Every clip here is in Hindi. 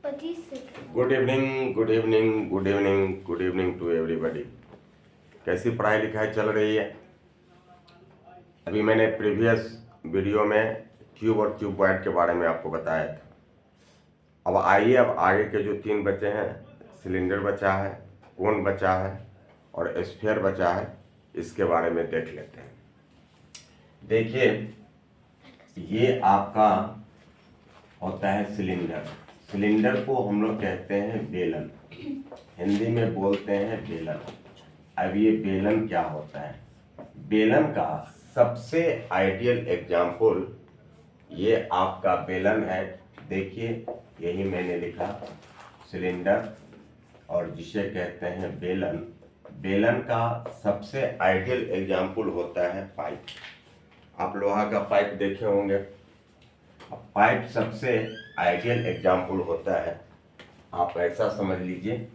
25 second. Good evening, good evening, good evening, good evening to everybody. कैसी पढ़ाई लिखाई चल रही है? अभी मैंने प्रीवियस वीडियो में क्यूब और क्यूबॉइड के बारे में आपको बताया था। अब आइए, अब आगे के जो 3 बचे हैं, सिलेंडर बचा है, कोन बचा है और स्फीयर बचा है, इसके बारे में देख लेते हैं। देखिए, ये आपका होता है सिलेंडर। सिलेंडर को हम लोग कहते हैं बेलन, हिंदी में बोलते हैं बेलन। अब ये बेलन क्या होता है? बेलन का सबसे आइडियल एग्जाम्पल ये आपका बेलन है। देखिए, यही मैंने लिखा सिलेंडर और जिसे कहते हैं बेलन। बेलन का सबसे आइडियल एग्जाम्पल होता है पाइप। आप लोहा का पाइप देखे होंगे। पाइप सबसे आइडियल एग्जाम्पल होता है। आप ऐसा समझ लीजिए,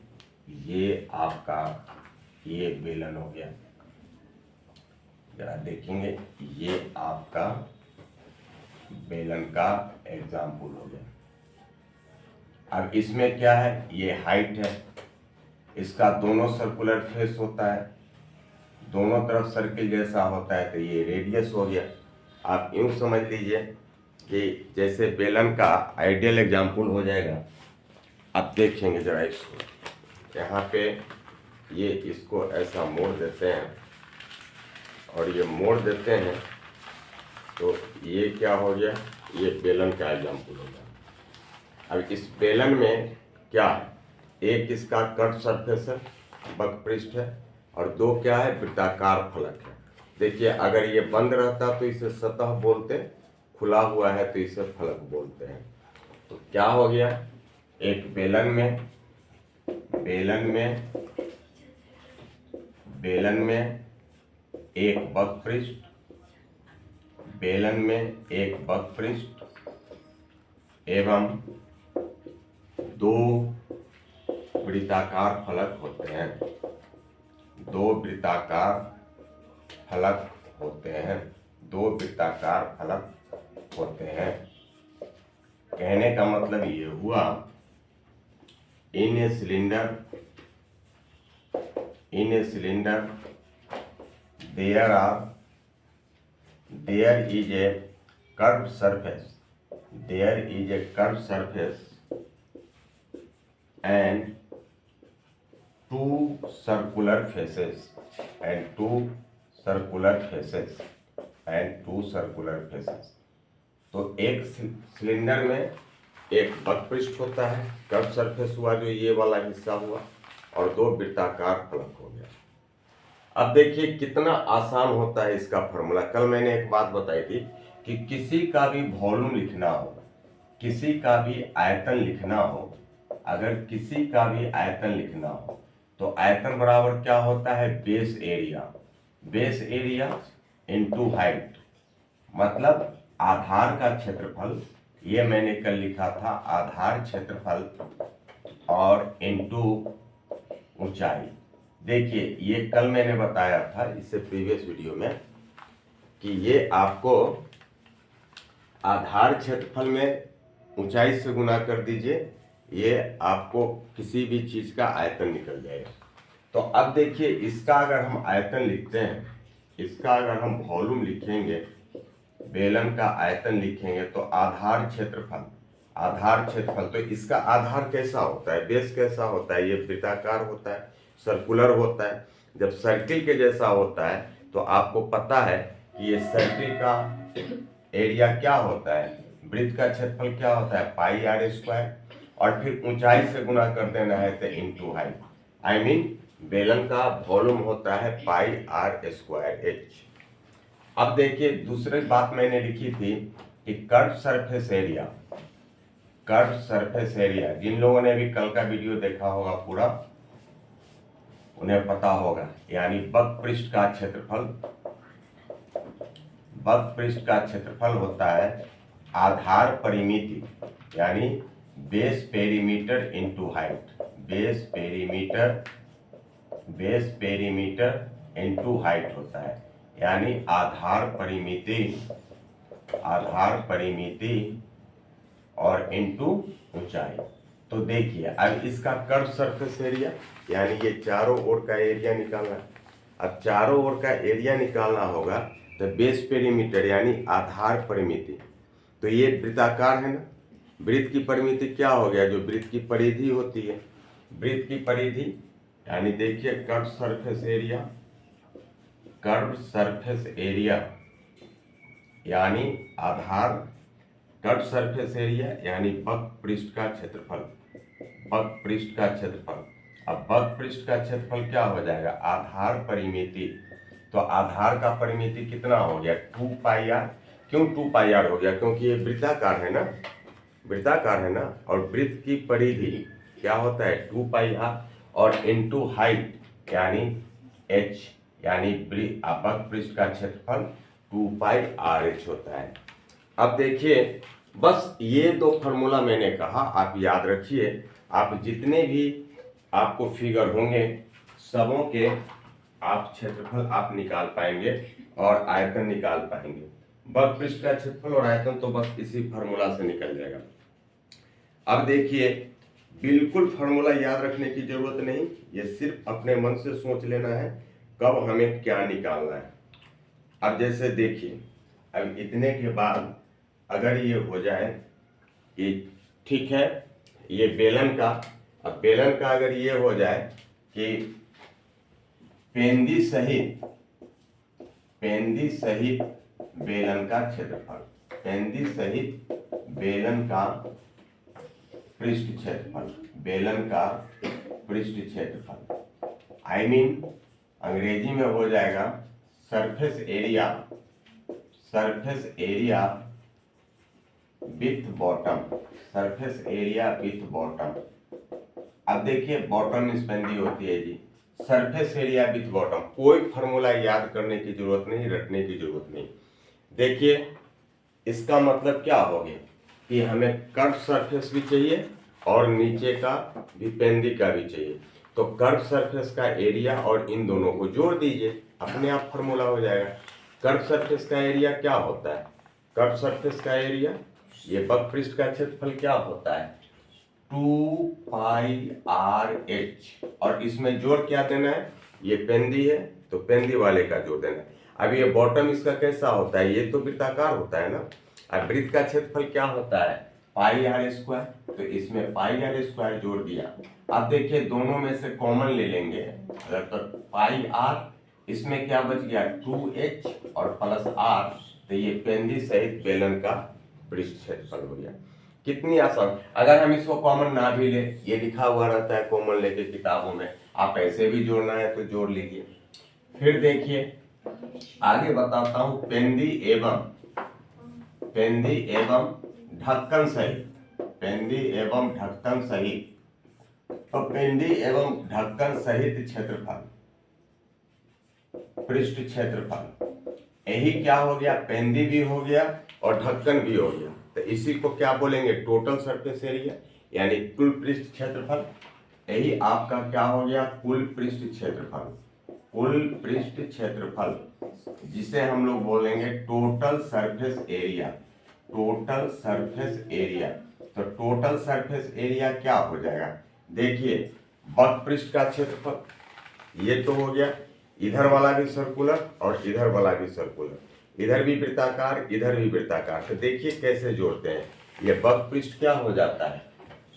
ये आपका ये बेलन हो गया। जरा देखेंगे, ये आपका बेलन का एग्जाम्पल हो गया। अब इसमें क्या है? ये हाइट है, इसका दोनों सर्कुलर फेस होता है, दोनों तरफ सर्किल जैसा होता है, तो ये रेडियस हो गया। आप यूँ समझ लीजिए कि जैसे बेलन का आइडियल एग्जाम्पल हो जाएगा। अब देखेंगे जरा इसको, यहाँ पे ये इसको ऐसा मोड़ देते हैं और ये मोड़ देते हैं, तो ये क्या हो गया? ये बेलन का एग्जाम्पल हो गया। अब इस बेलन में क्या है? एक इसका कट सरफेस है, वक्रपृष्ठ है, और 2 क्या है? वृत्ताकार फलक है। देखिए, अगर ये बंद रहता तो इसे सतह बोलते, खुला हुआ है तो इसे फलक बोलते हैं। तो क्या हो गया? एक बेलन में एक वक्रपृष्ठ, बेलन में एक वक्रपृष्ठ एवं 2 वृत्ताकार फलक होते हैं। 2 वृत्ताकार फलक होते हैं। 2 वृत्ताकार फलक होते हैं। कहने का मतलब ये हुआ, in a cylinder there is a curved surface and 2 circular faces तो एक सिलेंडर में एक वक्रपृष्ठ होता है, कर्व सरफेस हुआ जो ये वाला हिस्सा हुआ, और 2 वृत्ताकार फलक हो गया। अब देखिए कितना आसान होता है इसका फॉर्मूला। कल मैंने एक बात बताई थी कि किसी का भी वॉल्यूम लिखना हो, किसी का भी आयतन लिखना हो, अगर किसी का भी आयतन लिखना हो तो आयतन बराबर क्या होता है? बेस एरिया इनटू हाइट, मतलब आधार का क्षेत्रफल। ये मैंने कल लिखा था, आधार क्षेत्रफल और इनटू ऊंचाई। देखिए, ये कल मैंने बताया था इससे प्रीवियस वीडियो में कि ये आपको आधार क्षेत्रफल में ऊंचाई से गुना कर दीजिए, ये आपको किसी भी चीज का आयतन निकल जाएगा। तो अब देखिए, इसका अगर हम आयतन लिखते हैं, इसका अगर हम वॉल्यूम लिखेंगे, बेलन का आयतन लिखेंगे, तो आधार क्षेत्रफल, तो इसका आधार कैसा होता है? बेस कैसा होता है? ये वृत्ताकार होता है, सर्कुलर होता है। जब सर्किल के जैसा होता है तो आपको पता है कि ये सर्किल का एरिया क्या होता है? वृत्त का क्षेत्रफल क्या होता है? पाई आर स्क्वायर, और फिर ऊंचाई से गुना कर देना है तो इनटू हाइट। आई मीन बेलन का वॉल्यूम होता है पाई आर स्क्वायर एच। अब देखिए, दूसरी बात मैंने लिखी थी कि कर्व सरफेस एरिया, जिन लोगों ने भी कल का वीडियो देखा होगा पूरा, उन्हें पता होगा, यानी वक्रपृष्ठ का क्षेत्रफल होता है आधार परिमिति, यानी base perimeter into height, base perimeter into height होता है, यानी आधार परिमिति और इनटू ऊंचाई। तो देखिए अब इसका कर्व सरफेस एरिया यानी ये चारों ओर का एरिया निकालना है। अब चारों ओर का एरिया निकालना होगा तो बेस पेरीमीटर यानी आधार परिमिति, तो ये वृत्ताकार है ना, वृत्त की परिमिति क्या हो गया, जो वृत्त की परिधि होती है, वृत्त की परिधि यानी देखिए curve surface area, curve surface area यानी आधार, कर्व सरफेस एरिया यानी वक्र पृष्ठ का क्षेत्रफल, वक्र पृष्ठ का क्षेत्रफल। अब वक्र पृष्ठ का क्षेत्रफल क्या हो जाएगा, आधार परिमिति। तो आधार का परिमिति कितना हो गया 2 पाई आर। क्यों 2 पाई आर हो गया, क्योंकि ये वृत्ताकार है ना, वृत्ताकार है ना, और वृत्त की परिधि क्या होता है 2 पाई आर और इनटू हाइट यानी h यानी वक्र पृष्ठ का क्षेत्रफल 2 पाई आर एच होता है। अब देखिए बस ये दो फार्मूला मैंने कहा, आप याद रखिए। आप जितने भी आपको फिगर होंगे सबों के आप क्षेत्रफल आप निकाल पाएंगे और आयतन निकाल पाएंगे। वक्र पृष्ठ का क्षेत्रफल और आयतन तो बस इसी फार्मूला से निकल जाएगा। अब देखिए बिल्कुल फार्मूला याद रखने की जरूरत नहीं, ये सिर्फ अपने मन से सोच लेना है कब हमें क्या निकालना है। अब जैसे देखिए अब इतने के बाद अगर ये हो जाए कि ठीक है ये बेलन का, अब बेलन का अगर ये हो जाए कि पेंदी सहित बेलन का क्षेत्रफल, पेंदी सहित बेलन का पृष्ठ क्षेत्रफल, बेलन का पृष्ठ क्षेत्रफल, आई मीन अंग्रेजी में हो जाएगा surface area, surface area with bottom, surface area with bottom. अब देखिए बॉटम स्पेंदी होती है जी, सरफेस एरिया विथ बॉटम। कोई फार्मूला याद करने की जरूरत नहीं, रटने की जरूरत नहीं। देखिए इसका मतलब क्या हो गया कि हमें कर्व सरफेस भी चाहिए और नीचे का भी पेंदी का भी चाहिए। तो कर्व सरफेस का एरिया और इन दोनों को जोड़ दीजिए, अपने आप फार्मूला हो जाएगा। कर्व सरफेस का एरिया क्या होता है, कर्व सरफेस का एरिया ये वक्र पृष्ठ का क्षेत्रफल क्या होता है 2 पाई आर एच, और इसमें जोड़ क्या देना है, ये पेंदी है तो पेंदी वाले का जोड़ देना है। अब ये बॉटम इसका कैसा होता है, ये तो वृत्ताकार होता है ना। अब वृत्त का क्षेत्रफल क्या होता है पाई आर स्क्वायर, तो इसमें पाई आर स्क्वायर जोड़ दिया। अब देखिए दोनों में से कॉमन ले लेंगे, अगर तो पाई आर, इसमें क्या बच गया 2h और प्लस आर, तो ये पेंदी सहित बेलन का पृष्ठ क्षेत्रफल हो गया। कितनी आसान। अगर हम इसको कॉमन ना भी ले, ये लिखा हुआ रहता है कॉमन लेके किताबों में, आप ऐसे भी जोड़ना है तो जोड़ लीजिए। फिर देखिए आगे बताता हूं पेंदी एवं ढक्कन सहित, पेंदी एवं ढक्कन सहित, तो पेंदी एवं ढक्कन सहित क्षेत्रफल, पृष्ठ क्षेत्रफल, यही क्या हो गया पेंदी भी हो गया और ढक्कन भी हो गया। तो इसी को क्या बोलेंगे टोटल सरफेस एरिया यानी कुल पृष्ठ क्षेत्रफल। यही आपका क्या हो गया कुल पृष्ठ क्षेत्रफल, कुल पृष्ठ क्षेत्रफल, जिसे हम लोग बोलेंगे total surface area, total surface area. तो टोटल सरफेस एरिया क्या हो जाएगा, देखिए वक्र पृष्ठ का क्षेत्रफल ये तो हो गया, इधर वाला भी सर्कुलर और इधर वाला भी सर्कुलर, इधर भी वृत्ताकार इधर भी वृत्ताकार। तो देखिए कैसे जोड़ते हैं, ये वक्र पृष्ठ क्या हो जाता है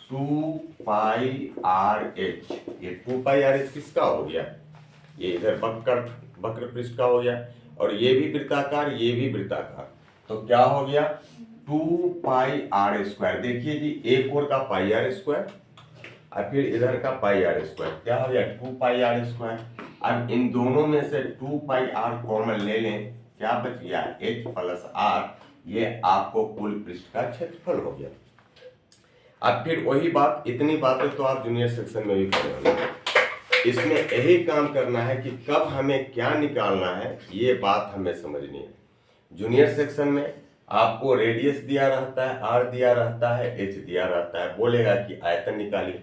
2 पाई आर एच, ये 2 पाई आर एच किसका हो गया, ये इधर वक्र पृष्ठ का हो गया, और ये भी वृत्ताकार ये भी वृत्ताकार, तो क्या हो गया 2 पाई आर स्क्वायर। देखिए जी एक और का पाई आर स्क्वायर और फिर इधर का पाई आर स्क्वायर, क्या हो गया 2 पाई आर स्क्वायर। अब इन दोनों में से 2 पाई आर कॉमन ले लें, क्या बच गया h प्लस आर, ये आपको कुल पृष्ठ का क्षेत्रफल हो गया। अब फिर वही बात, इतनी बातें तो आप जूनियर सेक्शन में भी पढ़े होंगे। इसमें यही काम करना है कि कब हमें क्या निकालना है, ये बात हमें समझनी है। जूनियर सेक्शन में आपको रेडियस दिया रहता है, आर दिया रहता है, एच दिया रहता है, बोलेगा कि आयतन निकालिए।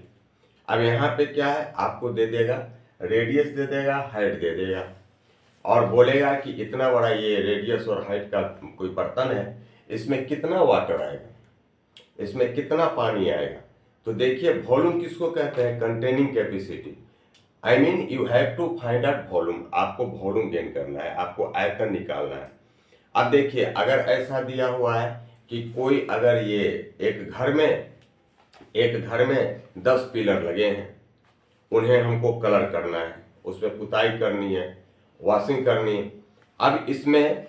अब यहाँ पे क्या है आपको दे देगा रेडियस दे देगा, हाइट दे देगा, और बोलेगा कि इतना बड़ा ये रेडियस और हाइट का कोई बर्तन है, इसमें कितना वाटर आएगा, इसमें कितना पानी आएगा। तो देखिए वॉल्यूम किसको कहते हैं, containing capacity. I mean you have to find out volume, आपको वॉल्यूम गेन करना है, आपको आयतन निकालना है। अब देखिए अगर ऐसा दिया हुआ है कि कोई अगर ये एक घर में 10 पिलर लगे हैं, उन्हें हमको कलर करना है, उसमें पुताई करनी है, वॉशिंग करनी है। अब इसमें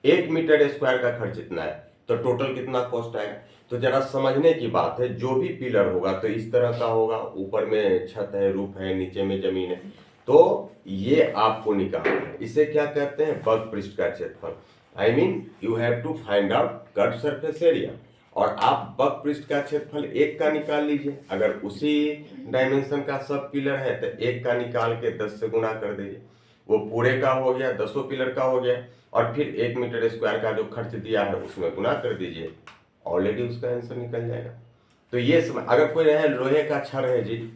1 मीटर स्क्वायर का खर्च इतना है, तो टोटल कितना कॉस्ट आएगा। तो जरा समझने की बात है, जो भी पिलर होगा तो इस तरह का होगा, ऊपर में छत है, रूफ है, नीचे में जमीन है, तो ये आपको निकालना है। इसे क्या कहते हैं, बग पृष्ठ का क्षेत्रफल। I mean you have to find out curve surface area. और आप बग पृष्ठ का क्षेत्रफल 1 का निकाल लीजिए, अगर उसी डायमेंशन का सब पिलर है तो 1 का निकाल के 10 से गुना कर दीजिए, वो पूरे का हो गया, 10 पिलर का हो गया, और फिर 1 मीटर स्क्वायर का जो खर्च दिया है उसमें गुना कर दीजिए, ऑलरेडी उसका आंसर निकल जाएगा। तो ये अगर कोई रहे लोहे का छड़ है जी,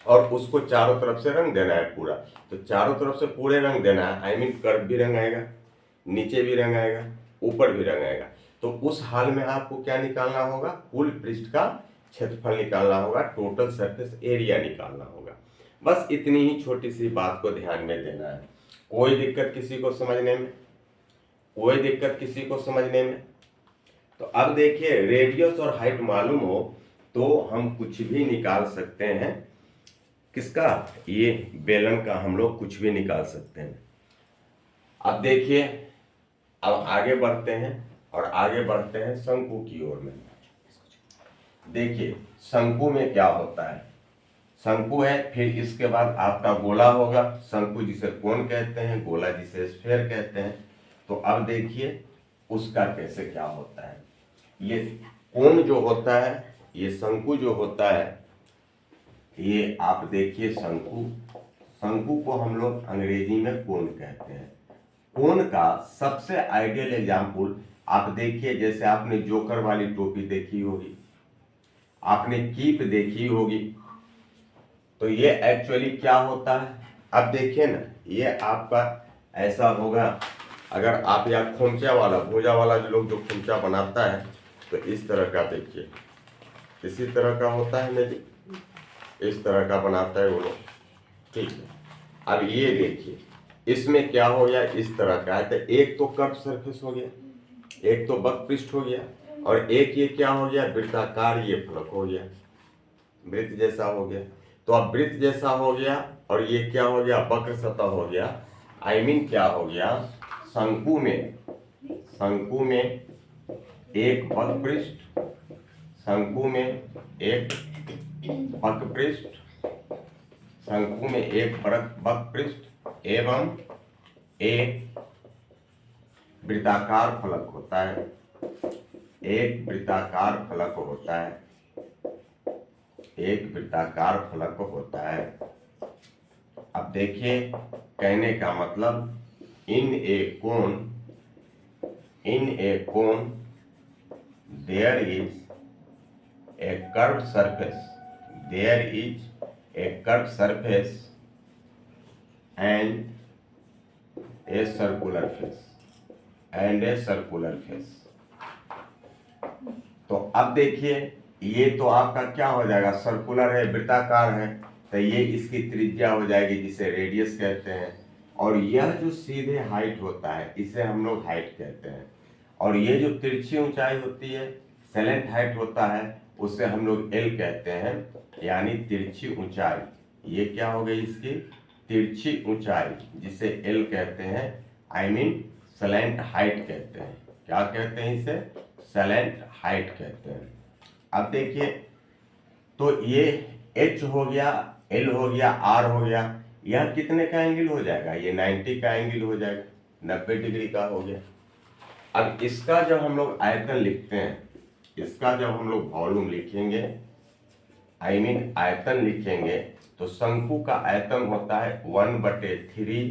और उसको चारों तरफ से रंग देना है पूरा, तो चारों तरफ से पूरे रंग देना है। आई मीन कर्व भी रंग आएगा, नीचे भी रंग आएगा, ऊपर भी रंग आएगा। तो उस हाल में आपको क्या निकालना होगा, कुल पृष्ठ का क्षेत्रफल निकालना होगा, टोटल सरफेस एरिया निकालना होगा। बस इतनी ही छोटी सी बात को ध्यान में देना है। कोई दिक्कत किसी को समझने में, कोई दिक्कत किसी को समझने में। तो अब देखिए रेडियस और हाइट मालूम हो तो हम कुछ भी निकाल सकते हैं। किसका, ये बेलन का हम लोग कुछ भी निकाल सकते हैं। अब देखिए अब आगे बढ़ते हैं, और आगे बढ़ते हैं शंकु की ओर में। देखिए शंकु में क्या होता है, शंकु है, फिर इसके बाद आपका गोला होगा। शंकु जिसे कोन कहते हैं, गोला जिसे स्फीयर कहते हैं। तो अब देखिए उसका कैसे क्या होता है। ये कोन जो होता है, ये शंकु जो होता है, ये आप देखिए शंकु को हम लोग अंग्रेजी में कोन कहते हैं। कोन का सबसे आइडियल एग्जाम्पल आप देखिए, जैसे आपने जोकर वाली टोपी देखी होगी, आपने कीप देखी होगी, तो ये एक्चुअली क्या होता है। अब देखिए ना, ये आपका ऐसा होगा, अगर आप या खोमचा वाला, भोजा वाला जो लोग जो खोमचा बनाता है, तो इस तरह का देखिए, इसी तरह का होता है ना जी, इस तरह का बनाता है वो लोग, ठीक है। अब ये देखिए इसमें क्या हो गया, इस तरह का है, तो एक तो कर्व सरफेस हो गया, एक तो बक पृष्ठ हो गया, और एक ये क्या हो गया, वृत्ताकार ये फलक हो गया, वृत्त जैसा हो गया। तो अब वृत्त जैसा हो गया, और ये क्या हो गया, वक्र सतह हो गया। आई मीन क्या हो गया, शंकु में एक बक पृष्ठ, शंकु में एक बक पृष्ठ, शंकु में एक बक पृष्ठ एवं एक वृत्ताकार फलक होता है, एक वृत्ताकार फलक होता है, एक वृत्ताकार फलक होता है। अब देखिए कहने का मतलब, इन ए कोन there is a curved surface, there is a curved surface and a circular face, तो अब देखिए ये तो आपका क्या हो जाएगा, सर्कुलर है, वृत्ताकार है, तो ये इसकी त्रिज्या हो जाएगी जिसे रेडियस कहते हैं। और यह जो सीधे हाइट होता है इसे हम लोग हाइट कहते हैं, और ये जो तिरछी ऊंचाई होती है, सेलेंट हाइट होता है, उसे हम लोग एल कहते हैं, यानी तिरछी ऊंचाई। ये क्या हो गई, इसकी तिरछी ऊंचाई, जिसे एल कहते हैं। आई मीन सेलेंट हाइट कहते हैं। क्या कहते हैं इसे, सेलेंट हाइट कहते हैं। अब देखिए तो ये एच हो गया, एल हो गया, आर हो गया, यह कितने का एंगल हो जाएगा, ये 90 का एंगल हो जाएगा, 90 डिग्री का हो गया। अब इसका जब हम लोग आयतन लिखते हैं, इसका जब हम लोग वॉल्यूम लिखेंगे, आई मीन आयतन लिखेंगे, तो शंकु का आयतन होता है 1/3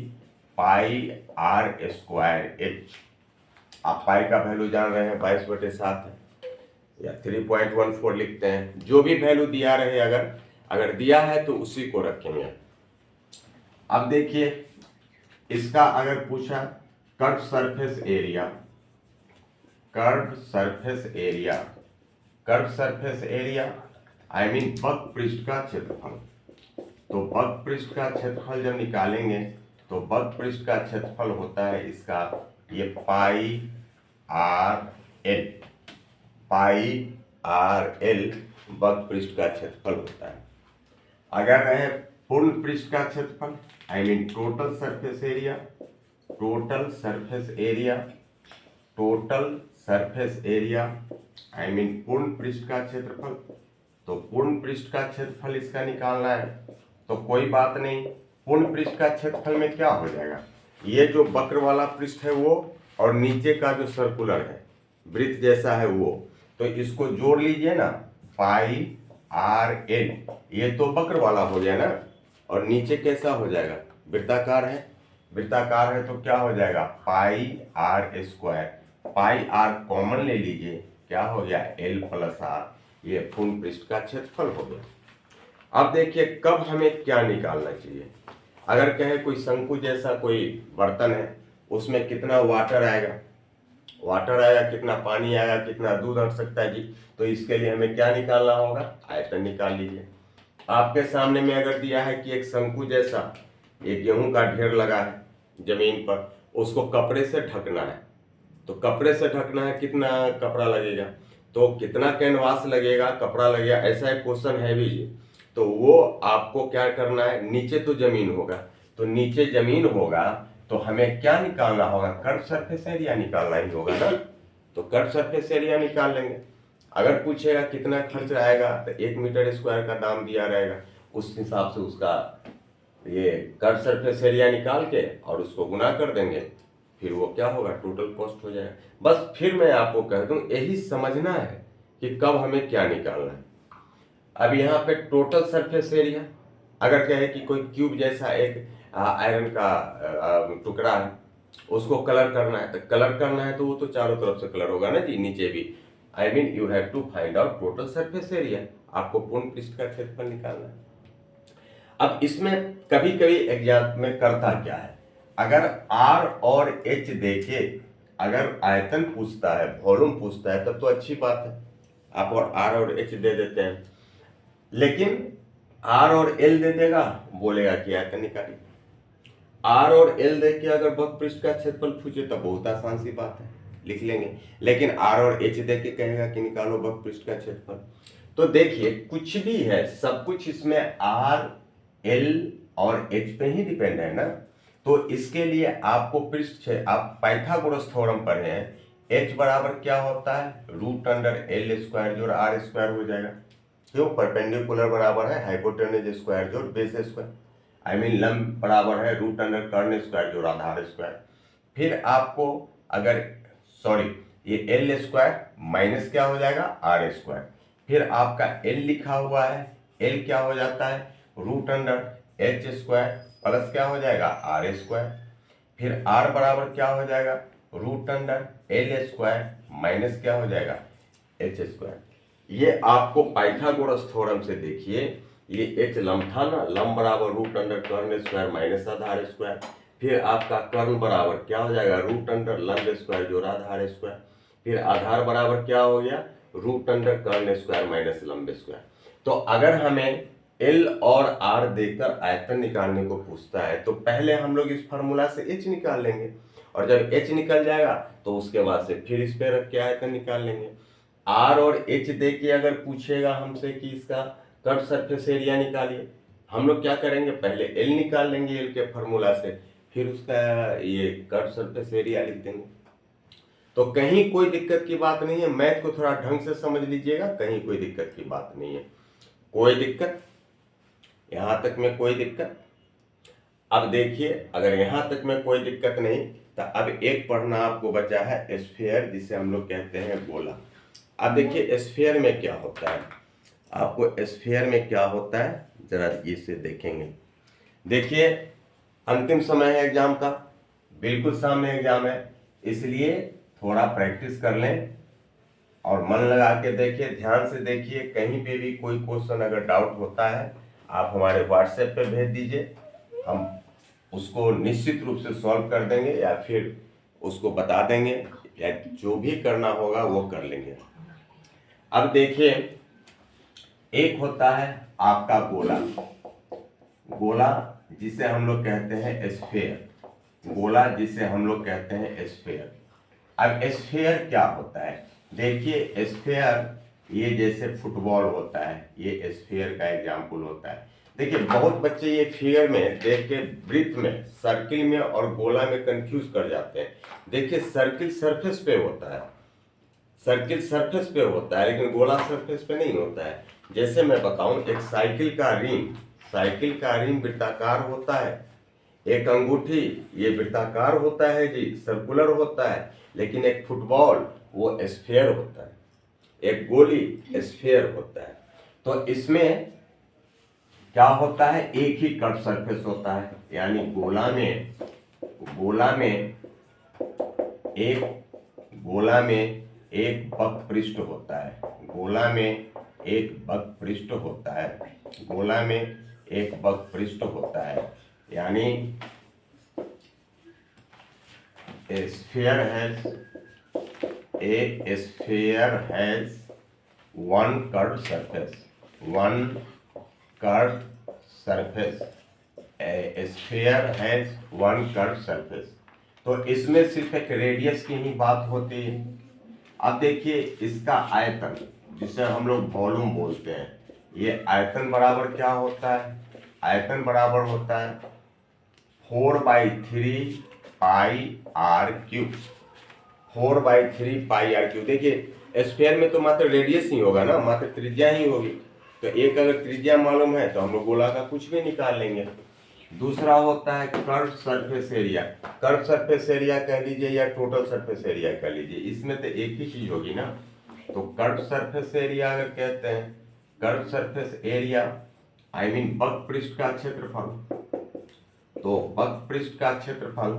पाई आर स्क्वायर एच। आप पाई का वैल्यू जान रहे हैं, 22/7 है, या 3.14 लिखते हैं, जो भी वैल्यू दिया रहे, अगर दिया है तो उसी को रखेंगे। अब देखिए इसका अगर पूछा curve surface area, curve surface area I mean वक्र पृष्ठ का क्षेत्रफल। तो वक्र पृष्ठ का क्षेत्रफल जब निकालेंगे तो वक्र पृष्ठ का क्षेत्रफल होता है इसका ये पाई आर एल वक्र पृष्ठ का क्षेत्रफल होता है। अगर रहे पूर्ण पृष्ठ का क्षेत्रफल I mean total surface area I mean पूर्ण पृष्ठ का क्षेत्रफल, तो पूर्ण पृष्ठ का क्षेत्रफल इसका निकालना है तो कोई बात नहीं। पूर्ण पृष्ठ का क्षेत्रफल में क्या हो जाएगा, ये जो वक्र वाला पृष्ठ है वो और नीचे का जो सर्कुलर है वृत्त जैसा है वो, तो इसको जोड़ लीजिए ना, पाई आर एल, ये तो वक्र वाला हो गया ना, और नीचे कैसा हो जाएगा, वृत्ताकार है तो क्या हो जाएगा pi r square, pi r common ले लीजिए, क्या हो गया एल प्लस आर, ये पूर्ण पृष्ठ का क्षेत्रफल हो गया। अब देखिए कब हमें क्या निकालना चाहिए। अगर कहे कोई शंकु जैसा कोई बर्तन है, उसमें कितना वाटर आएगा, कितना पानी आएगा, कितना दूध हट सकता है जी, तो इसके लिए हमें क्या निकालना होगा, आयतन निकाल लीजिए। आपके सामने में अगर दिया है कि एक शंकु जैसा एक गेहूं का ढेर लगा है जमीन पर, उसको कपड़े से ढकना है, तो कपड़े से ढकना है, कितना कपड़ा लगेगा, तो कितना कैनवास लगेगा, कपड़ा लगेगा, ऐसा एक क्वेश्चन है भी जी। तो वो आपको क्या करना है, नीचे तो जमीन होगा, तो नीचे जमीन होगा तो हमें क्या निकालना होगा, कर्व सरफेस एरिया निकालना ही होगा ना, तो कर्व सरफेस एरिया निकाल लेंगे। अगर पूछेगा कितना खर्च आएगा तो 1 मीटर स्क्वायर का दाम दिया रहेगा, उस हिसाब से उसका ये कर्व सरफेस एरिया निकाल के और उसको गुना कर देंगे, फिर वो क्या होगा टोटल कॉस्ट हो जाएगा। बस फिर मैं आपको कह दूं, यही समझना है कि कब हमें क्या निकालना है। अब यहाँ पे टोटल सरफेस एरिया, अगर कहे कि कोई क्यूब जैसा एक आयरन का टुकड़ा है, उसको कलर करना है, तो कलर करना है तो वो तो चारों तरफ से कलर होगा ना जी, नीचे भी। I mean you have to find out total surface area, आपको पूर्ण पृष्ठ का क्षेत्रफल निकालना है। अब इसमें कभी कभी एग्जाम में करता क्या है, अगर आर और एच देके अगर आयतन पूछता है, वॉल्यूम पूछता है, तब तो अच्छी बात है, आप और आर और एच दे देते हैं। लेकिन आर और एल दे देगा, बोलेगा कि आयतन निकालिए। आर और एल दे के अगर वक्र पृष्ठ का क्षेत्रफल पूछे तो बहुत आसान सी बात है, लिख लेंगे। लेकिन आर और एच दे के कहेगा कि निकालो वक्र पृष्ठ का क्षेत्रफल, तो देखिए कुछ भी है, सब कुछ इसमें आर एल और एच पे ही डिपेंड है ना। तो इसके लिए आपको पृष्ठ आप पाइथागोरस थ्योरम पढ़े हैं, एच बराबर क्या होता है, रूट अंडर एल स्क्वायर जोड़ आर स्क्वायर हो जाएगा, क्यों, परपेंडिकुलर बराबर है हाइपोटेन्यूज स्क्वायर जोड़ बेस स्क्वायर, आई मीन लंब बराबर है रूट अंडर कर्ण स्क्वायर जोड़ आधार स्क्वायर। फिर आपको अगर ये एल स्क्वायर माइनस क्या हो जाएगा आर स्क्वायर, फिर आपका एल लिखा हुआ है, एल क्या हो जाता है root under H square plus क्या हो जाएगा आर स्क्वायर, फिर आर बराबर क्या हो जाएगा root under L square minus क्या हो जाएगा एच स्क्वायर। ये आपको पाइथागोरस थ्योरम से देखिए, ये एच लंब था ना, लंब बराबर रूट अंडर कर्ण स्क्वायर माइनस आधार स्क्वायर, फिर आपका कर्ण बराबर क्या हो जाएगा रूट अंडर लंब स्क्वायर जोड़ आधार स्क्वायर, फिर आधार बराबर क्या हो गया रूट अंडर कर्ण स्क्वायर माइनस लंब स्क्वायर। तो अगर हमें एल और आर देकर आयतन निकालने को पूछता है तो पहले हम लोग इस फार्मूला से एच निकाल लेंगे, और जब एच निकल जाएगा तो उसके बाद से फिर इस पे रख के आयतन निकाल लेंगे। आर और एच दे के अगर पूछेगा हमसे कि इसका कर्व सरफेस एरिया निकालिए, हम लोग क्या करेंगे पहले एल निकाल लेंगे, एल के फार्मूला से, फिर उसका ये कर्व सरफेस एरिया लिख देंगे। तो कहीं कोई दिक्कत की बात नहीं है, मैथ को थोड़ा ढंग से समझ लीजिएगा, कहीं कोई दिक्कत की बात नहीं है, कोई दिक्कत, यहां तक में कोई दिक्कत। अब देखिए अगर यहां तक में कोई दिक्कत नहीं तो अब एक पढ़ना आपको बचा है स्फीयर, जिसे हम लोग कहते हैं गोला। अब देखिए स्फीयर में क्या होता है, आपको स्फीयर में क्या होता है जरा इसे देखेंगे। देखिए अंतिम समय है एग्जाम का, बिल्कुल सामने एग्जाम है, इसलिए थोड़ा प्रैक्टिस कर लें और मन लगा के देखिए, ध्यान से देखिए। कहीं पे भी कोई क्वेश्चन अगर डाउट होता है आप हमारे व्हाट्सएप पे भेज दीजिए, हम उसको निश्चित रूप से सॉल्व कर देंगे या फिर उसको बता देंगे, या जो भी करना होगा वो कर लेंगे। अब देखिए, एक होता है आपका गोला, गोला जिसे हम लोग कहते हैं स्फीयर, गोला जिसे हम लोग कहते हैं स्फीयर। अब स्फीयर क्या होता है? देखिए स्फीयर ये जैसे फुटबॉल होता है, ये स्फीयर का एग्जाम्पल होता है। देखिए बहुत बच्चे ये फिगर में देख के वृत्त में, सर्किल में और गोला में कंफ्यूज कर जाते हैं। देखिए सर्किल सरफेस पे होता है, सर्किल सरफेस पे होता है, लेकिन गोला सरफेस पे नहीं होता है। जैसे मैं बताऊं, एक साइकिल का रिंग, साइकिल का रिंग वृत्ताकार होता है, एक अंगूठी ये वृत्ताकार होता है जी, सर्कुलर होता है, लेकिन एक फुटबॉल वो स्फीयर होता है, एक गोली स्फीयर होता है। तो इसमें क्या होता है, एक ही कट सरफेस होता है, यानी गोला में एक बक पृष्ठ होता है, गोला में एक बक पृष्ठ होता है, गोला में एक बक पृष्ठ होता है, यानी a sphere has one curved surface, a sphere has one curved surface। तो इसमें सिर्फ एक रेडियस की ही बात होती है। अब देखिए इसका आयतन, जिसे हम लोग वॉल्यूम बोलते हैं, ये आयतन बराबर क्या होता है? आयतन बराबर होता है 4/3 pi r cube, 4/3 pi r cube. देखिए स्फीयर में तो मात्र रेडियस ही होगा ना, मात्र त्रिज्या ही होगी। तो एक अगर त्रिज्या मालूम है तो हम लोग गोला का कुछ भी निकाल लेंगे। दूसरा होता है curve surface area, curve surface area कह लीजिए या टोटल सरफेस एरिया कह लीजिए, इसमें तो एक ही चीज होगी ना। तो कर्व सरफेस एरिया अगर कहते हैं, curve surface area I mean बक पृष्ठ का क्षेत्रफल। तो बक पृष्ठ का क्षेत्रफल,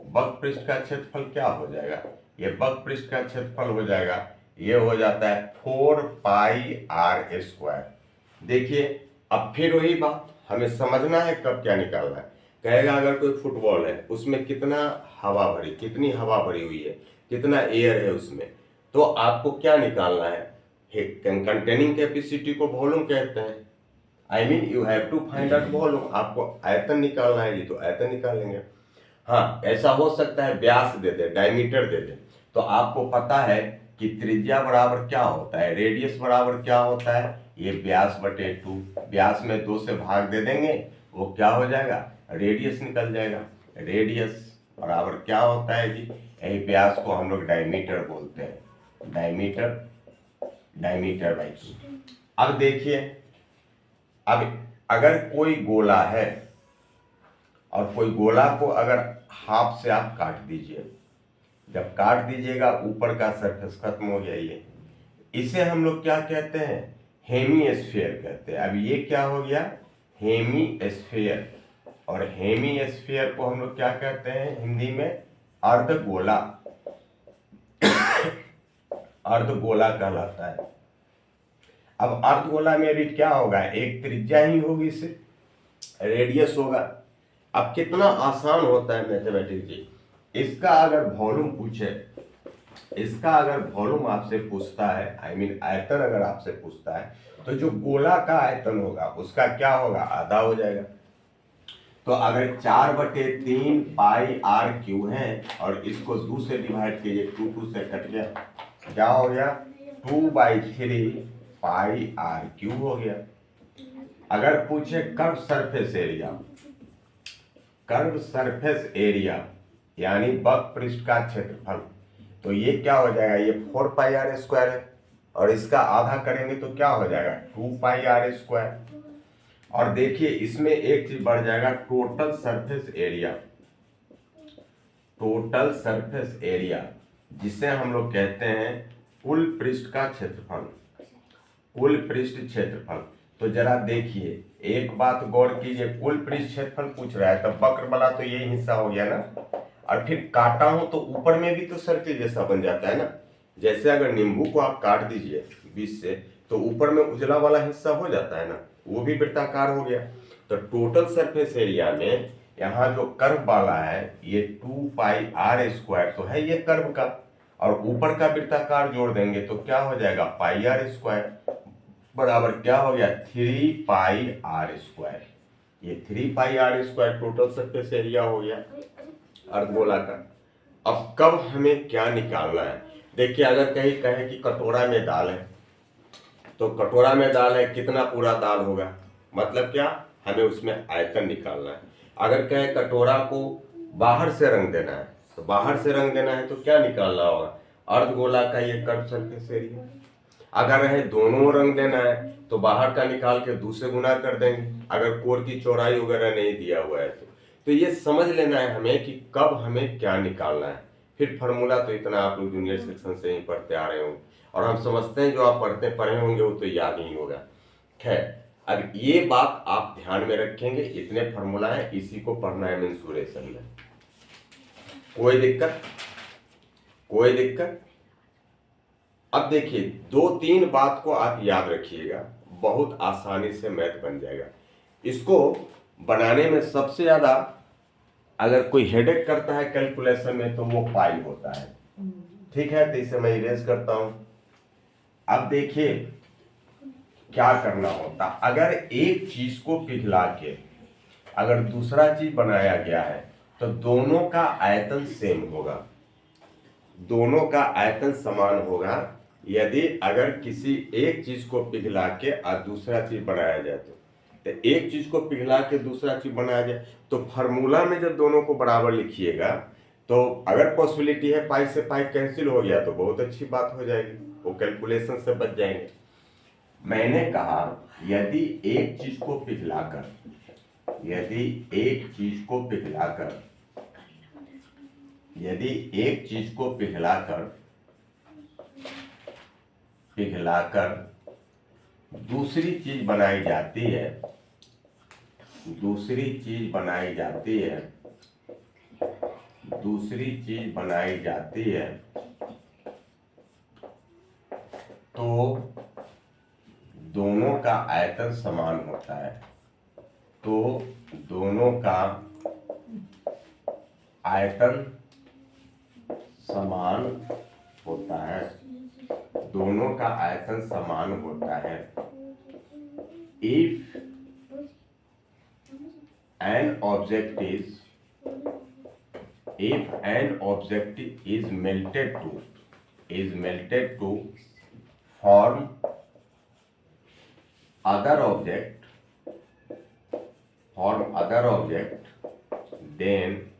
बक पृष्ठ का क्षेत्रफल क्या हो जाएगा? ये बक पृष्ठ का क्षेत्रफल हो जाएगा, ये हो जाता है 4 पाई आर स्क्वायर। देखिए अब फिर वही बात, हमें समझना है कब क्या निकालना है। कहेगा अगर कोई फुटबॉल है, उसमें कितना हवा भरी, कितनी हवा भरी हुई है, कितना एयर है उसमें, तो आपको क्या निकालना है? कंटेनिंग कैपेसिटी को वॉल्यूम कहते हैं। I mean you have to find out volume. आपको आयतन निकालना है जी, तो आयतन निकालेंगे। हाँ ऐसा हो सकता है व्यास दे दे, डायमीटर दे दे, तो आपको पता है कि त्रिज्या बराबर क्या होता है, रेडियस बराबर क्या होता है, ये व्यास बटे 2। व्यास में 2 से भाग दे देंगे, वो क्या हो जाएगा, रेडियस निकल जाएगा। रेडियस बराबर क्या होता है जी, यही व्यास को हम लोग डायमीटर बोलते हैं, डायमीटर बाई 2। अब देखिए, अब अगर कोई गोला है और कोई गोला को अगर हाफ से आप काट दीजिए, जब काट दीजिएगा ऊपर का सरफेस खत्म हो गया, ये इसे हम लोग क्या कहते हैं, हेमीस्फीयर कहते हैं। अब ये क्या हो गया, हेमीस्फीयर। और हेमीस्फीयर को हम लोग क्या कहते हैं हिंदी में, अर्धगोला, अर्धगोला कहलाता है। अब अर्धगोला में भी क्या होगा, एक त्रिज्या ही होगी, इससे रेडियस होगा। अब कितना आसान होता है मैथमेटिक्स जी। इसका अगर वॉल्यूम पूछे, इसका अगर वॉल्यूम आपसे पूछता है, आई मीन आयतन अगर आपसे पूछता है, तो जो गोला का आयतन होगा उसका क्या होगा, आधा हो जाएगा। तो अगर 4/3 पाई आर क्यू है और इसको 2 से डिवाइड कीजिए, 2 से कट गया, क्या हो गया, 2/3 पाई आर क्यू हो गया। अगर पूछे curve surface area, curve surface area यानी बक पृष्ठ का क्षेत्रफल, तो ये क्या हो जाएगा, ये 4 पाई आर स्क्वायर है और इसका आधा करेंगे तो क्या हो जाएगा, 2 पाई आर स्क्वायर। और देखिए इसमें एक चीज बढ़ जाएगा, total surface area, total surface area जिसे हम लोग कहते हैं कुल पृष्ठ का क्षेत्रफल, कुल पृष्ठ क्षेत्रफल। तो जरा देखिए एक बात गौर कीजिए, कुल पृष्ठ क्षेत्रफल पूछ रहा है, तब वक्र वाला तो ये हिस्सा हो गया ना, और फिर काटा हूं तो ऊपर में भी तो सर्किल जैसा बन जाता है ना। जैसे अगर नींबू को आप काट दीजिए बीच से, तो ऊपर में उजला वाला हिस्सा हो जाता है ना, वो भी वृत्ताकार हो गया। तो टोटल सरफेस एरिया में यहाँ जो कर्व वाला है ये 2 पाई आर स्क्वायर तो है ये कर्व का, और ऊपर का वृत्ताकार जोड़ देंगे तो क्या हो जाएगा, पाई आर स्क्वायर बराबर क्या हो गया, 3 पाई आर स्क्वायर। ये 3 pi r square total surface area हो गया अर्धगोला का। अब कब हमें क्या निकालना है, देखिए अगर कहीं कहे कि कटोरा में दाल है, तो कटोरा में दाल है, कितना पूरा दाल होगा, मतलब क्या, हमें उसमें आयतन निकालना है। अगर कहे कटोरा को बाहर से रंग देना है, तो बाहर से रंग देना है तो क्या निकालना होगा, अर्धगोला का ये कर्व सरफेस एरिया। अगर है दोनों रंग देना है तो बाहर का निकाल के दूसरे गुना कर देंगे, अगर कोर की चौड़ाई वगैरह नहीं दिया हुआ है तो ये समझ लेना है हमें कि कब हमें क्या निकालना है। फिर फार्मूला तो इतना आप लोग जूनियर सेक्शन से ही पढ़ते आ रहे होंगे, और हम समझते हैं जो आप पढ़े होंगे वो तो याद नहीं होगा। खैर, अब ये बात आप ध्यान में रखेंगे, इतने फार्मूला है, इसी को पढ़ना है मेंसुरेशन में। कोई दिक्कत, कोई दिक्कत। अब देखिए 2-3 बात को आप याद रखिएगा, बहुत आसानी से मैथ बन जाएगा। इसको बनाने में सबसे ज्यादा अगर कोई हेडेक करता है कैलकुलेशन में तो वो पाई होता है, ठीक है। तो इसे मैं इरेज करता हूं। अब देखिए क्या करना होता, अगर एक चीज को पिघला के अगर दूसरा चीज बनाया गया है तो दोनों का आयतन सेम होगा, दोनों का आयतन समान होगा। यदि अगर किसी एक चीज को पिघला के और दूसरा चीज बनाया जाए तो एक चीज को पिघला के दूसरा चीज बनाया जाए तो फार्मूला में जब दोनों को बराबर लिखिएगा तो अगर पॉसिबिलिटी है पाई से पाई कैंसिल हो गया तो बहुत अच्छी बात हो जाएगी, वो कैलकुलेशन से बच जाएंगे। मैंने कहा यदि एक चीज को पिघलाकर, यदि एक चीज को पिघलाकर, यदि एक चीज को पिघलाकर दूसरी चीज बनाई जाती है, दूसरी चीज बनाई जाती है, दूसरी चीज बनाई जाती है तो दोनों का आयतन समान होता है, तो दोनों का आयतन समान होता है, दोनों का आयतन समान होता है। If an object is melted to form other object, then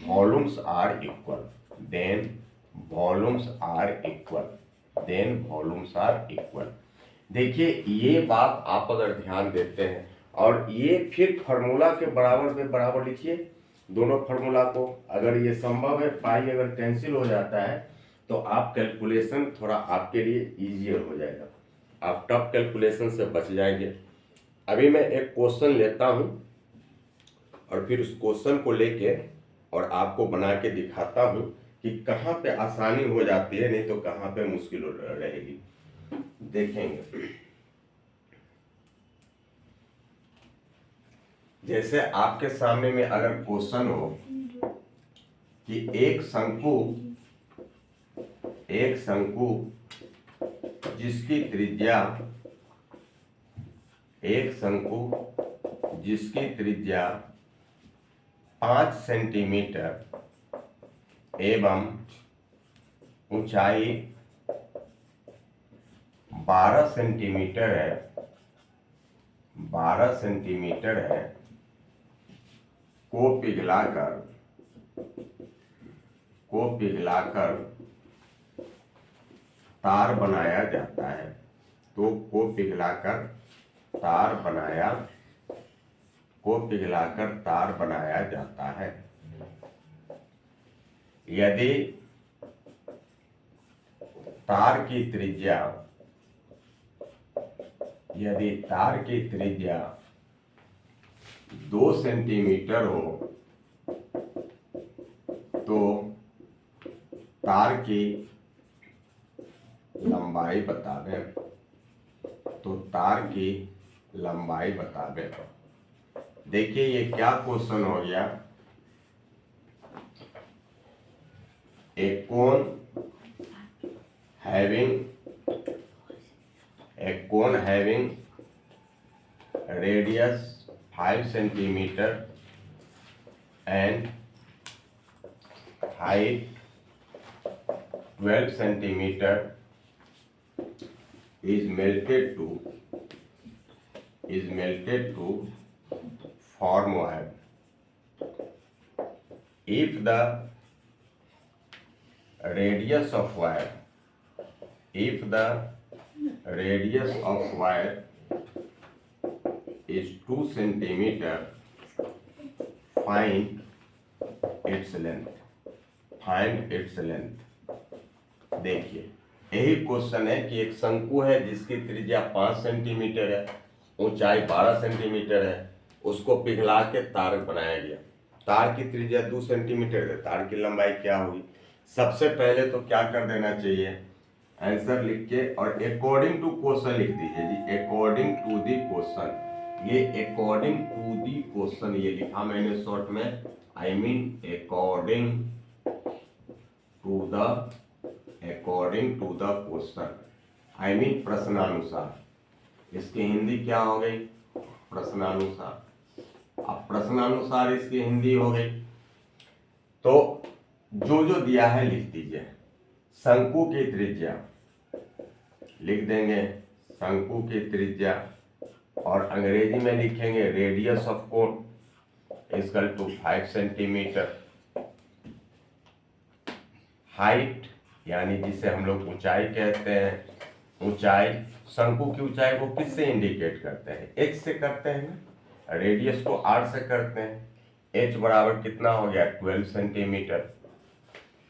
volumes are equal, देखिए ये बात आप अगर ध्यान देते हैं और ये फिर फार्मूला के बराबर पे बराबर लिखिए दोनों फार्मूला को। अगर ये संभव है पाई अगर कैंसिल हो जाता है तो आप कैलकुलेशन थोड़ा आपके लिए इजियर हो जाएगा, आप टफ कैलकुलेशन से बच जाएंगे। अभी मैं एक क्वेश्चन लेता हूं और फिर उस क्वेश्चन को लेके और आपको बना के दिखाता हूं कि कहाँ पे आसानी हो जाती है, नहीं तो कहाँ पे मुश्किल रहेगी, देखेंगे। जैसे आपके सामने में अगर क्वेश्चन हो कि एक शंकु जिसकी त्रिज्या 5 सेंटीमीटर एवं ऊंचाई 12 सेंटीमीटर है, को पिघलाकर तार बनाया जाता है, तो को पिघलाकर तार बनाया जाता है। यदि तार की त्रिज्या 2 सेंटीमीटर हो तो तार की लंबाई बतावे। देखिए ये क्या क्वेश्चन हो गया, एक कोण having radius 5 centimeter and height 12 centimeter is melted to form wire. If the radius of wire is 2 centimeter, find its length. देखिए, यही क्वेश्चन है कि एक शंकु है जिसकी त्रिज्या 5 सेंटीमीटर है, ऊंचाई 12 सेंटीमीटर है, उसको पिघला के तार बनाया गया। तार की त्रिज्या 2 सेंटीमीटर है, तार की लंबाई क्या हुई? सबसे पहले तो क्या कर देना चाहिए, आंसर लिख के और अकॉर्डिंग टू क्वेश्चन लिख दीजिए जी। अकॉर्डिंग टू दी क्वेश्चन, ये अकॉर्डिंग टू दी क्वेश्चन ये लिखा मैंने शॉर्ट में, I mean according to the question, I mean प्रश्नानुसार। इसकी हिंदी क्या हो गई? प्रश्नानुसार। अब प्रश्नानुसार इसकी हिंदी हो गई, तो जो दिया है लिख दीजिए। शंकु की त्रिज्या लिख देंगे, शंकु की त्रिज्या, और अंग्रेजी में लिखेंगे radius of cone equal to 5 centimetre. Height यानी जिसे हम लोग ऊंचाई कहते हैं, ऊंचाई, शंकु की ऊंचाई को किससे इंडिकेट करते हैं? h से करते हैं ना, रेडियस को r से करते हैं। h बराबर कितना हो गया? 12 सेंटीमीटर।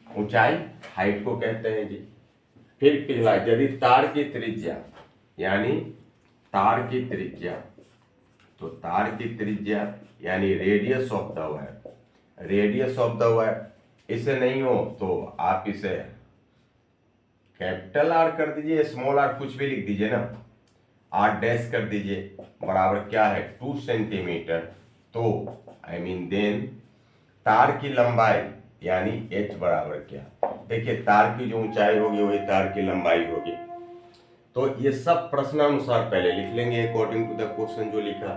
ऊंचाई हाइट को कहते हैं जी। फिर पिघला, यदि तार की त्रिज्या यानी तार की त्रिज्या, तो तार की त्रिज्या यानी रेडियस ऑफ द वायर, इसे नहीं हो तो आप इसे कैपिटल आर कर दीजिए, स्मॉल आर कुछ भी लिख दीजिए ना, आर डैश कर दीजिए, बराबर क्या है? 2 सेंटीमीटर। तो आई मीन देन तार की लंबाई यानी h बराबर क्या? देखिए, तार की जो ऊंचाई होगी वही तार की लंबाई होगी। तो ये सब प्रश्नानुसार पहले लिख लेंगे अकॉर्डिंग टू द क्वेश्चन जो लिखा।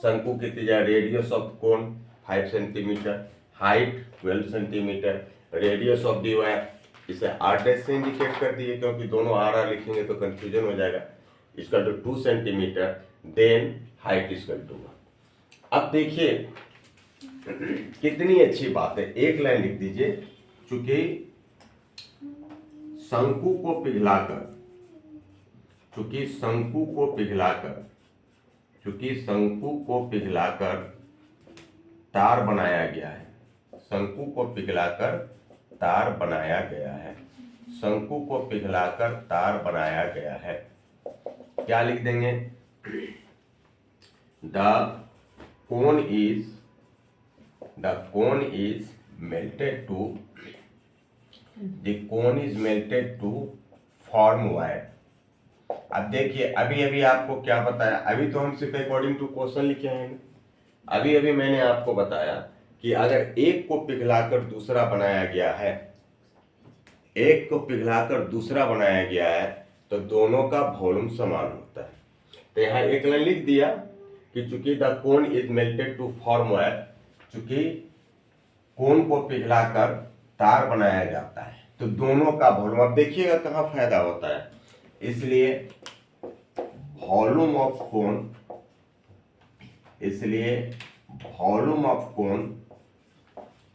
शंकु की त्रिज्या, radius of cone 5 centimetre, height 12 centimetre, radius of the wire, इसे r डैश से इंडिकेट कर दिए क्योंकि दोनों r लिखेंगे तो कंफ्यूजन हो जाएगा। इसका तो 2 centimetre, then height equal to. अब देखिए कितनी अच्छी बात है, एक लाइन लिख दीजिए। चूंकि शंकु को पिघलाकर तार बनाया गया है, शंकु को पिघलाकर तार बनाया गया है। क्या लिख देंगे? The cone is melted to form wire। अब देखिए, अभी आपको क्या बताया? अभी तो हम सिर्फ अकॉर्डिंग टू क्वेश्चन लिखे हैं ना। अभी मैंने आपको बताया कि अगर एक को पिघलाकर दूसरा बनाया गया है, तो दोनों का वॉल्यूम समान होता है। तो यहाँ एक लाइन लिख दिया कि चूंकि the cone is melted to form wire, चूंकि कोन को पिघलाकर तार बनाया जाता है तो दोनों का वॉल्यूम, अब देखिएगा कहाँ फायदा होता है। इसलिए volume of cone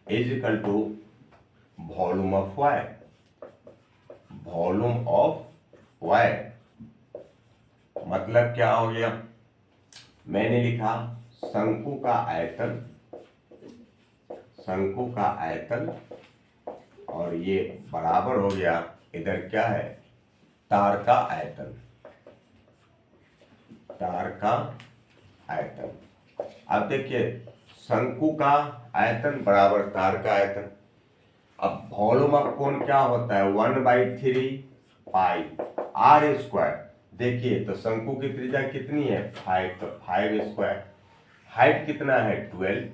is equal to volume of wire. मतलब क्या हो गया? मैंने लिखा शंकु का आयतन और ये बराबर हो गया, इधर क्या है? तार का आयतन। अब देखिए, शंकु का आयतन बराबर तार का आयतन। अब वॉल्यूम ऑफ कोन क्या होता है? 1/3 पाई r स्क्वायर। देखिए, तो शंकु की त्रिज्या कितनी है? 5, तो 5 स्क्वायर। हाइट कितना है? 12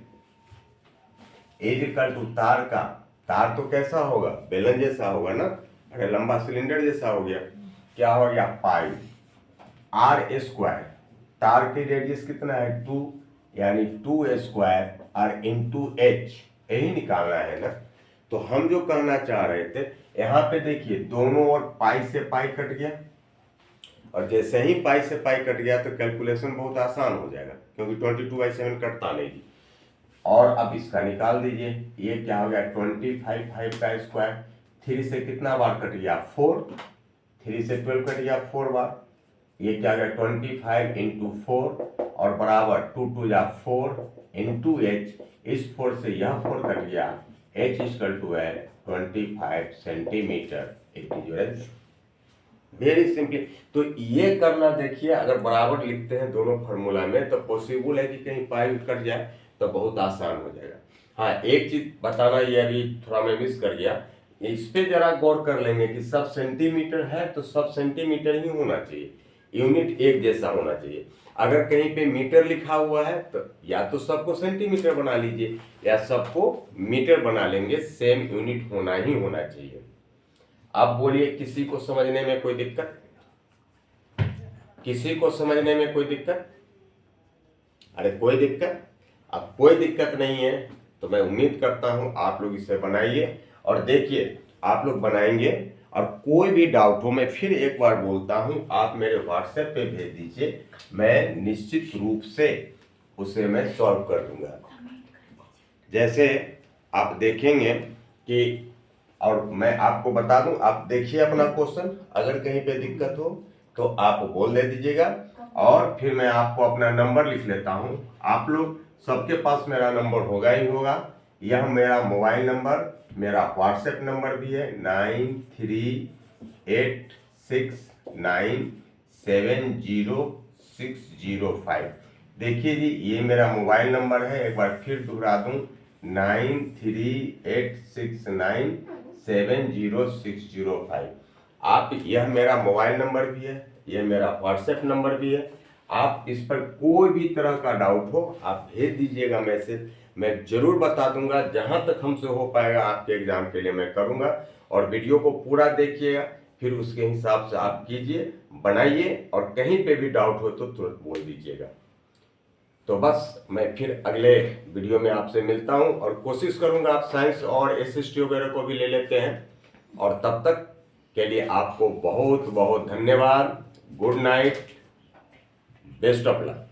इज इक्वल टू तार का, तार तो कैसा होगा? बेलन जैसा होगा ना, अरे लंबा सिलेंडर जैसा हो गया। क्या हो गया? पाई आर स्क्वायर, तार की रेडियस कितना है? 2, यानी 2 स्क्वायर आर इंटू एच, यही निकालना है ना। तो हम जो कहना चाह रहे थे, यहाँ पे देखिए दोनों ओर पाई से पाई कट गया, और जैसे ही पाई से पाई कट गया तो कैलकुलेशन बहुत आसान हो जाएगा, क्योंकि 22/7 कटता नहीं जी। और अब इसका निकाल दीजिए, ये क्या हो गया? 25 का स्क्वायर, 3 से कितना बार कट गया? 4, 3 से 12 कट गया 4 बार, ये क्या गया? 25 इंटू 4 और बराबर 2 2 जा 4 इंटू एच, इस 4 से यह 4 कट गया, एच इक्वल टू है 25 सेंटीमीटर। Very simple. तो ये करना देखिए, अगर बराबर लिखते हैं दोनों फार्मूला में तो पॉसिबल है कि कहीं पाई कट जाए तो बहुत आसान हो जाएगा। हाँ, एक चीज बताना, ये अभी थोड़ा मैं मिस कर गया, इस पे जरा गौर कर लेंगे कि सब सेंटीमीटर है तो सब सेंटीमीटर ही होना चाहिए, यूनिट एक जैसा होना चाहिए। अगर कहीं पे मीटर लिखा हुआ है तो या तो सबको सेंटीमीटर बना लीजिए या सबको मीटर बना लेंगे, सेम यूनिट होना ही होना चाहिए। आप बोलिए, किसी को समझने में कोई दिक्कत? किसी को समझने में कोई दिक्कत? अरे कोई दिक्कत? अब कोई दिक्कत नहीं है तो मैं उम्मीद करता हूं आप लोग इसे बनाइए और देखिए, आप लोग बनाएंगे और कोई भी डाउट हो, मैं फिर एक बार बोलता हूं, आप मेरे व्हाट्सएप पे भेज दीजिए, मैं निश्चित रूप से उसे मैं सॉल्व कर दूंगा। जैसे आप देखेंगे कि, और मैं आपको बता दूं, आप देखिए अपना क्वेश्चन, अगर कहीं पे दिक्कत हो तो आप बोल दे दीजिएगा, और फिर मैं आपको अपना नंबर लिख लेता हूं। आप लोग सबके पास मेरा नंबर होगा ही होगा, यह मेरा मोबाइल नंबर, मेरा व्हाट्सएप नंबर भी है 9386970605। देखिए जी, ये मेरा मोबाइल नंबर है, एक बार फिर दोहरा दूं, 9386970605। आप, यह मेरा मोबाइल नंबर भी है, यह मेरा व्हाट्सएप नंबर भी है। आप इस पर कोई भी तरह का डाउट हो आप भेज दीजिएगा मैसेज, मैं जरूर बता दूंगा, जहां तक हमसे हो पाएगा आपके एग्जाम के लिए मैं करूंगा। और वीडियो को पूरा देखिएगा, फिर उसके हिसाब से आप कीजिए, बनाइए, और कहीं पे भी डाउट हो तो तुरंत बोल दीजिएगा। तो बस मैं फिर अगले वीडियो में आपसे मिलता हूं, और कोशिश करूंगा आप साइंस और एसएसटी वगैरह को भी ले लेते हैं। और तब तक के लिए आपको बहुत बहुत धन्यवाद। Good night, best of luck.